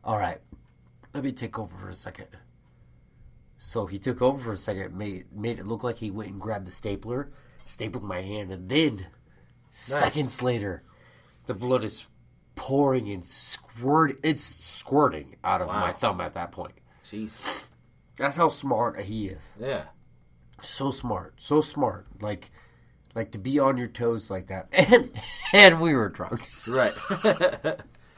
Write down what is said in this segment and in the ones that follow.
all right, let me take over for a second. So he took over for a second, made it look like he went and grabbed the stapler, stapled my hand, and then seconds later, the blood is pouring and it's squirting out of my thumb at that point. Jeez. That's how smart he is. Yeah. So smart. Like to be on your toes like that. And we were drunk. Right.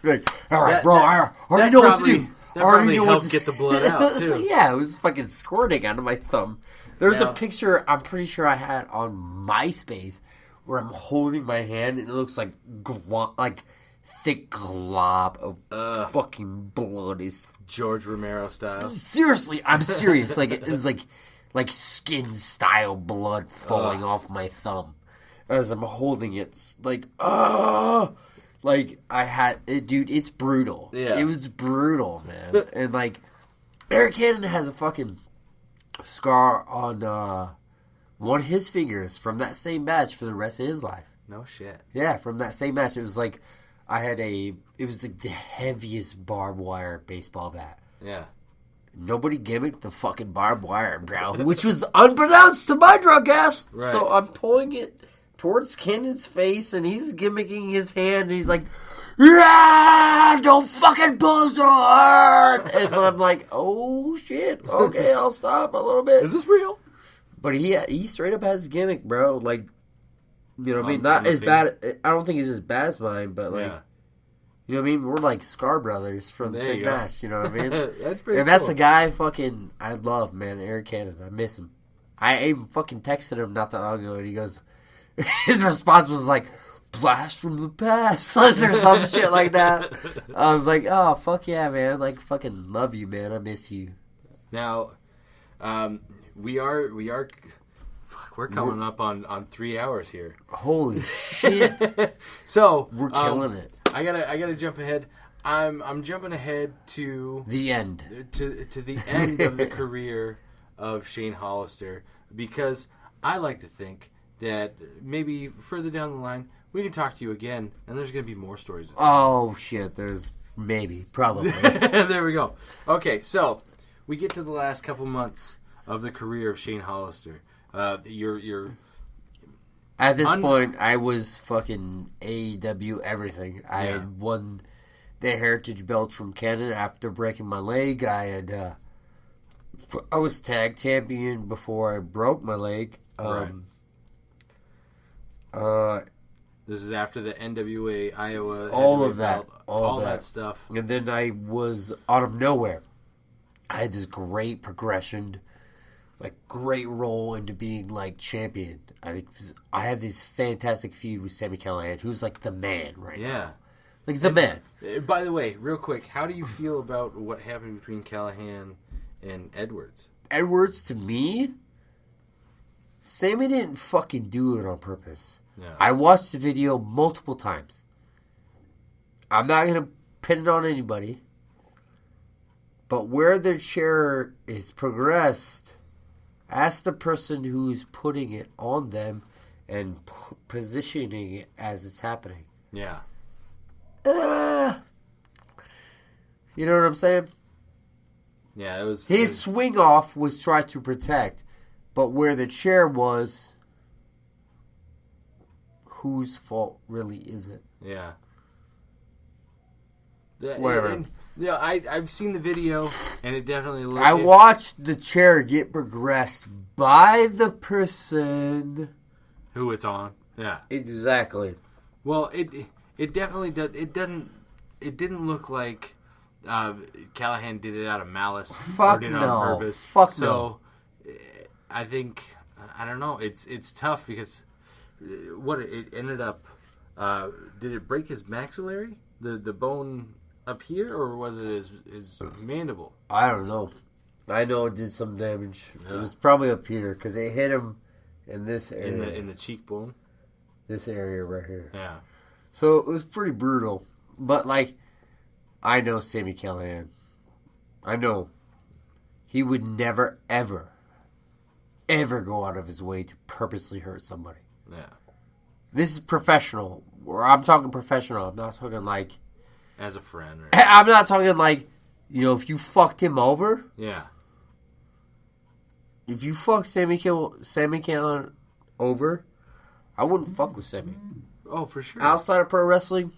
Like, all right, bro, I already know what to do. That probably helped get the blood out, too. So, yeah, it was fucking squirting out of my thumb. There's a picture I'm pretty sure I had on MySpace where I'm holding my hand and it looks like thick glob of fucking blood. Is George Romero style. Seriously, I'm serious. Like it was like skin style blood falling off my thumb as I'm holding it. Like like I had it, dude. It's brutal. Yeah, it was brutal, man. And like Eric Cannon has a fucking scar on one of his fingers from that same match for the rest of his life. No shit. Yeah, from that same match. It was like it was like the heaviest barbed wire baseball bat. Yeah. Nobody gimmicked the fucking barbed wire, bro, which was unpronounced to my drunk ass. Right. So I'm pulling it towards Cannon's face, and he's gimmicking his hand, and he's like, yeah, don't fucking pull so hard. And I'm like, oh, shit. Okay, I'll stop a little bit. Is this real? But he straight up has his gimmick, bro. Like, you know what I mean? Not as bad. I don't think he's as bad as mine, but like, you know what I mean? We're like Scar Brothers from the same match. You know what I mean? That's pretty and that's the guy fucking I love, man. Eric Cannon. I miss him. I even fucking texted him not that long ago, and he goes, his response was like, blast from the past, or some shit like that. I was like, oh, fuck yeah, man. Like, fucking love you, man. I miss you. Now, we are. We're coming up on 3 hours here. Holy shit! So we're killing it. I gotta jump ahead. I'm jumping ahead to the end. To the end of the career of Shane Hollister, because I like to think that maybe further down the line we can talk to you again, and there's gonna be more stories. Oh shit! There's probably. There we go. Okay, so we get to the last couple months of the career of Shane Hollister. You're at this point, I was fucking AEW everything. I had won the Heritage belt from Canada after breaking my leg. I was tag champion before I broke my leg. Right. This is after the NWA Iowa. All of that. Belt, all that stuff. And then I was out of nowhere. I had this great progression. Like, great role into being, like, champion. I had this fantastic feud with Sami Callihan, who's, like, the man right now. Like, the man. By the way, real quick, how do you feel about what happened between Callihan and Edwards? Edwards, to me, Sami didn't fucking do it on purpose. Yeah. I watched the video multiple times. I'm not going to pin it on anybody. But where the chair is progressed... Ask the person who's putting it on them and positioning it as it's happening. Yeah. You know what I'm saying? Yeah, it was... His swing off was try to protect, but where the chair was, whose fault really is it? Yeah. Whatever. Yeah, I've seen the video, and it definitely looked... I watched the chair get progressed by the person... who it's on. Yeah. Exactly. Well, it definitely does... It didn't look like Callihan did it out of malice. Fuck or did no. It on purpose. Fuck so, no. I think... I don't know. It's tough because... What it ended up... did it break his maxillary? The bone... up here, or was it his mandible? I don't know. I know it did some damage. Yeah. It was probably up here because it hit him in this area. In the cheekbone? This area right here. Yeah. So it was pretty brutal. But, like, I know Sami Callihan. I know he would never, ever, ever go out of his way to purposely hurt somebody. Yeah. This is professional. I'm talking professional. I'm not talking like... As a friend. Right? I'm not talking like if you fucked him over. Yeah. If you fucked Sami Callihan over, I wouldn't fuck with Sami. Oh, for sure. Outside of pro wrestling,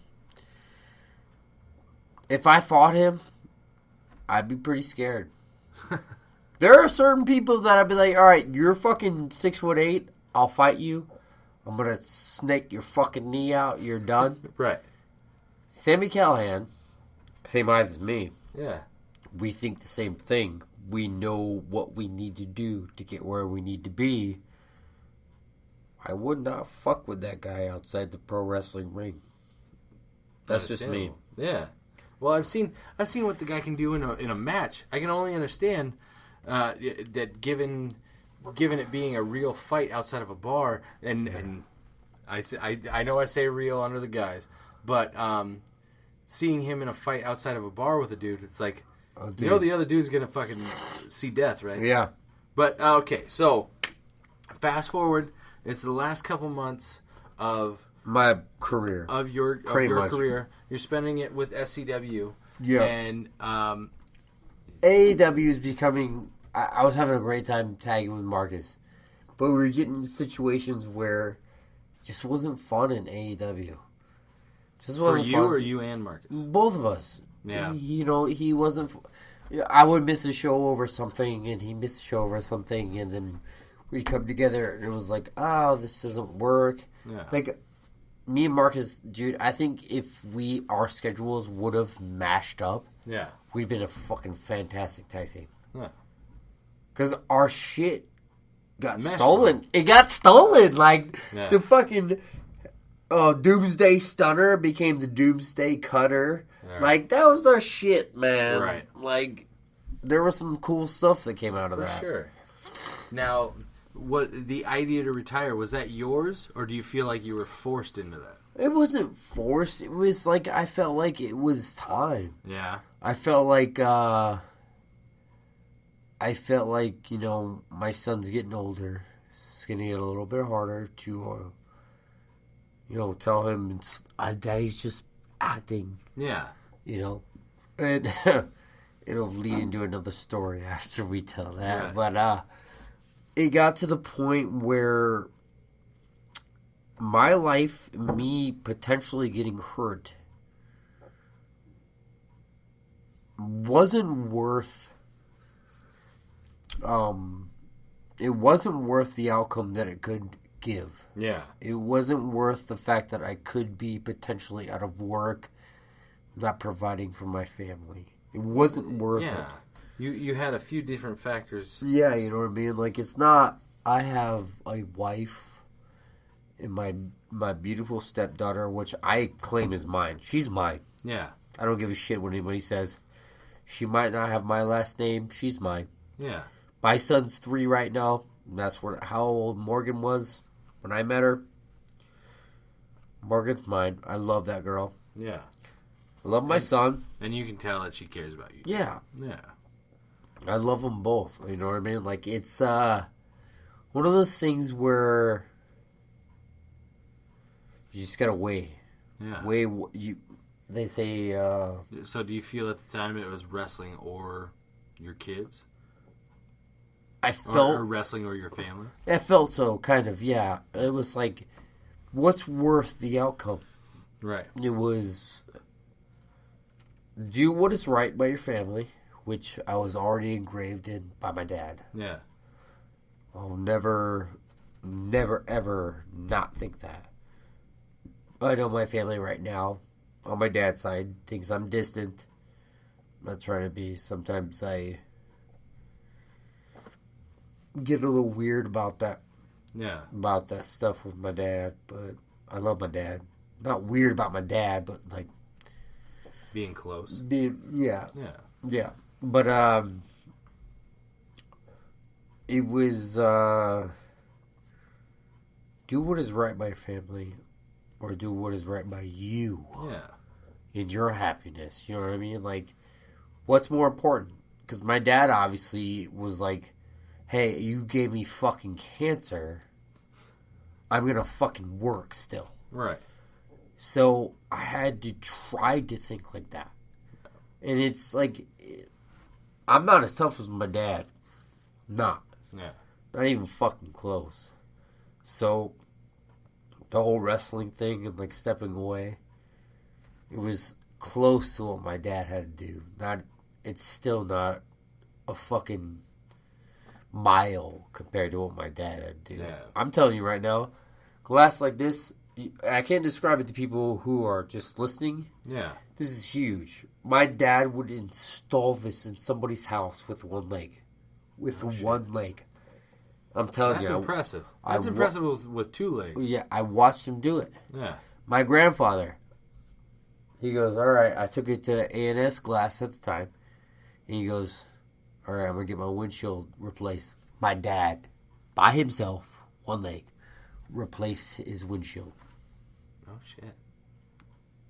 if I fought him, I'd be pretty scared. There are certain people that I'd be like, all right, you're fucking 6'8", I'll fight you. I'm going to snake your fucking knee out. You're done. Right. Sami Callihan, same eyes as me. Yeah. We think the same thing. We know what we need to do to get where we need to be. I would not fuck with that guy outside the pro wrestling ring. That's just me. Yeah. Well, I've seen what the guy can do in a match. I can only understand that given it being a real fight outside of a bar, and I know I say real under the guise, but seeing him in a fight outside of a bar with a dude, it's like, the other dude's gonna fucking see death, right? Yeah. But okay, so fast forward, it's the last couple months of my career, of your career. You're spending it with SCW. Yeah. And AEW is becoming. I was having a great time tagging with Marcus, but we were getting situations where it just wasn't fun in AEW. Just wasn't for you fun. Or you and Marcus? Both of us. Yeah. He wasn't. I would miss a show over something, and he missed a show over something, and then we'd come together, and it was like, oh, this doesn't work. Yeah. Like, me and Marcus, dude, I think if our schedules would have mashed up, yeah, we'd been a fucking fantastic tag team. Yeah. Because our shit got stolen. Up. It got stolen. Like, the fucking Doomsday Stunner became the Doomsday Cutter. Right. Like, that was our shit, man. Right. Like, there was some cool stuff that came out of that. For sure. Now, what the idea to retire, was that yours, or do you feel like you were forced into that? It wasn't forced. It was like, I felt like it was time. Yeah. I felt like, my son's getting older. It's going to get a little bit harder to, tell him Daddy's just acting. Yeah. And it'll lead into another story after we tell that. Right. But it got to the point where my life, me potentially getting hurt, wasn't worth it wasn't worth the outcome that it could give. Yeah. It wasn't worth the fact that I could be potentially out of work, not providing for my family. It wasn't worth it. You had a few different factors. Yeah, you know what I mean? Like, it's not, I have a wife and my beautiful stepdaughter, which I claim is mine. She's mine. Yeah. I don't give a shit what anybody says. She might not have my last name. She's mine. Yeah. My son's 3 right now. That's how old Morgan was when I met her. Morgan's mine. I love that girl. Yeah. I love my son. And you can tell that she cares about you. Yeah. Yeah. I love them both. You know what I mean? Like, it's one of those things where you just gotta weigh. Yeah. They say. So, do you feel at the time it was wrestling or your kids? I felt or wrestling or your family. I felt so, kind of. Yeah, it was like, what's worth the outcome? Right. It was do what is right by your family, which I was already engraved in by my dad. Yeah. I'll never, ever not think that. I know my family right now, on my dad's side, thinks I'm distant. I'm not trying to be. Sometimes I get a little weird about that. Yeah. About that stuff with my dad, but I love my dad. Not weird about my dad, but like being close. Yeah. But it was do what is right by your family, or do what is right by you. Yeah. In your happiness, you know what I mean? Like, what's more important? Because my dad obviously was like, "Hey, you gave me fucking cancer. I'm gonna fucking work still." Right. So I had to try to think like that. And it's like, I'm not as tough as my dad. Not. Yeah. Not even fucking close. So, the whole wrestling thing and, like, stepping away, it was close to what my dad had to do. It's still not a fucking mile compared to what my dad had to do. Yeah. I'm telling you right now, glass like this, I can't describe it to people who are just listening. Yeah. This is huge. My dad would install this in somebody's house with one leg. With one leg. I'm telling you. That's impressive. That's impressive with two legs. Yeah, I watched him do it. Yeah. My grandfather, he goes, all right, I took it to A&S Glass at the time. And he goes, all right, I'm going to get my windshield replaced. My dad, by himself, one leg, replaced his windshield. Oh, shit.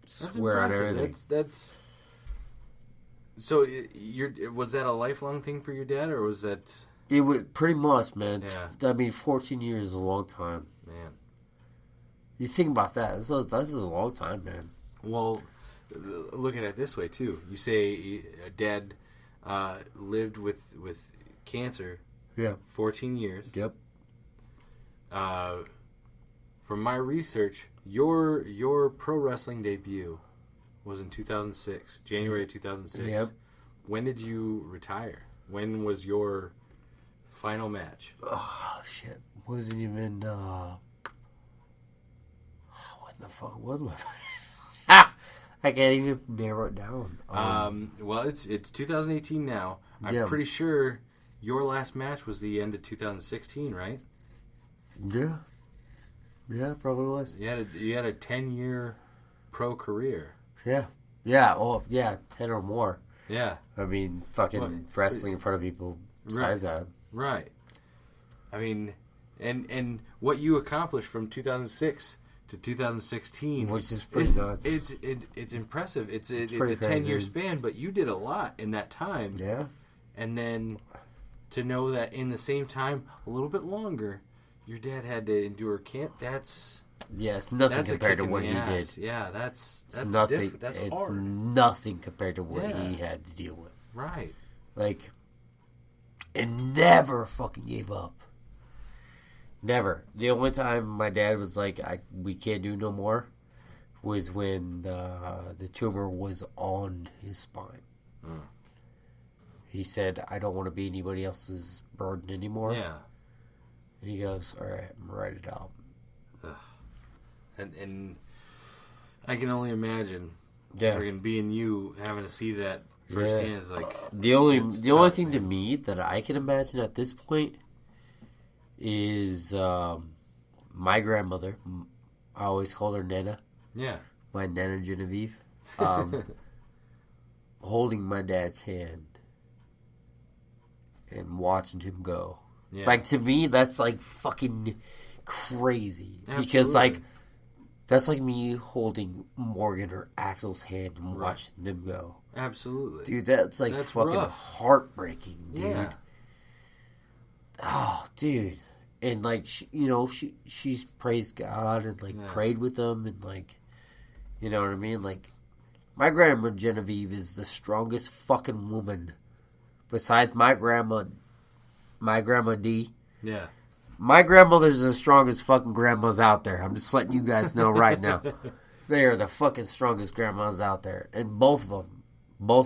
That's swear impressive. On everything. That's so. Was that a lifelong thing for your dad, or was that? It was pretty much, man. Yeah. I mean, 14 years is a long time, man. You think about that. This is a long time, man. Well, look at it this way too. You say dad lived with cancer. Yeah. 14 years. Yep. From my research, your pro wrestling debut was in 2006, January 2006. Yep. When did you retire? When was your final match? Oh, shit. Wasn't even, when the fuck was my final? I can't even narrow it down. Well, it's 2018 now. I'm pretty sure your last match was the end of 2016, right? Yeah. Yeah, probably was. You had a 10-year pro career. Yeah. Yeah. Oh, yeah. 10 or more. Yeah. I mean, fucking wrestling in front of people besides that. Right. I mean, and what you accomplished from 2006 to 2016, which is pretty nuts. It's impressive. It's a crazy. 10-year span, but you did a lot in that time. Yeah. And then to know that in the same time, a little bit longer, your dad had to endure it's nothing compared to what he did. Yeah, that's nothing. That's it's hard. Nothing compared to what he had to deal with. Right. Like, and never fucking gave up. Never. The only time my dad was like, we can't do no more, was when the tumor was on his spine. Mm. He said, I don't want to be anybody else's burden anymore. Yeah. He goes, all right, I'm going to write it out. And I can only imagine, friggin' being you, having to see that firsthand is like the only thing to me that I can imagine at this point is my grandmother. I always called her Nana. Yeah, my Nana Genevieve, holding my dad's hand and watching him go. Yeah. Like, to me, that's like fucking crazy. Absolutely. Because like, that's like me holding Morgan or Axel's hand and watching them go. Absolutely. Dude, that's like fucking rough. Heartbreaking, dude. Yeah. Oh, dude. And like, she's praised God and like prayed with them and like, you know what I mean? Like, my grandma Genevieve is the strongest fucking woman besides my grandma D. Yeah. My grandmother's the strongest fucking grandmas out there. I'm just letting you guys know right now. They are the fucking strongest grandmas out there. And both of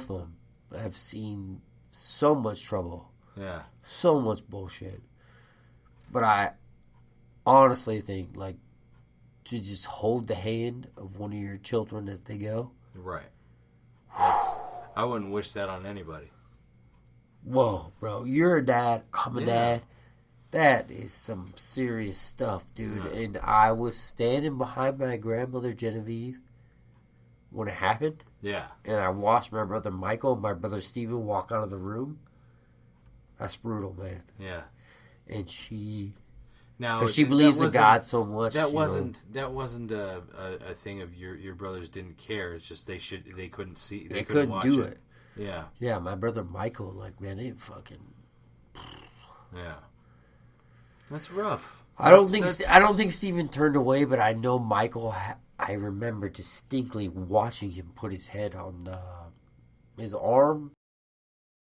them have seen so much trouble. Yeah. So much bullshit. But I honestly think, like, to just hold the hand of one of your children as they go. Right. I wouldn't wish that on anybody. Whoa, bro. You're a dad. I'm a dad. That is some serious stuff, dude. Yeah. And I was standing behind my grandmother, Genevieve, when it happened. Yeah. And I watched my brother Michael and my brother Steven walk out of the room. That's brutal, man. Yeah. And she... Now, she believes in God so much. That wasn't a thing of your brothers didn't care. It's just they couldn't see. They couldn't watch do it. Yeah. Yeah, my brother Michael, like, man, it fucking... Yeah. That's rough. I don't think Steven turned away, but I know Michael. I remember distinctly watching him put his head on his arm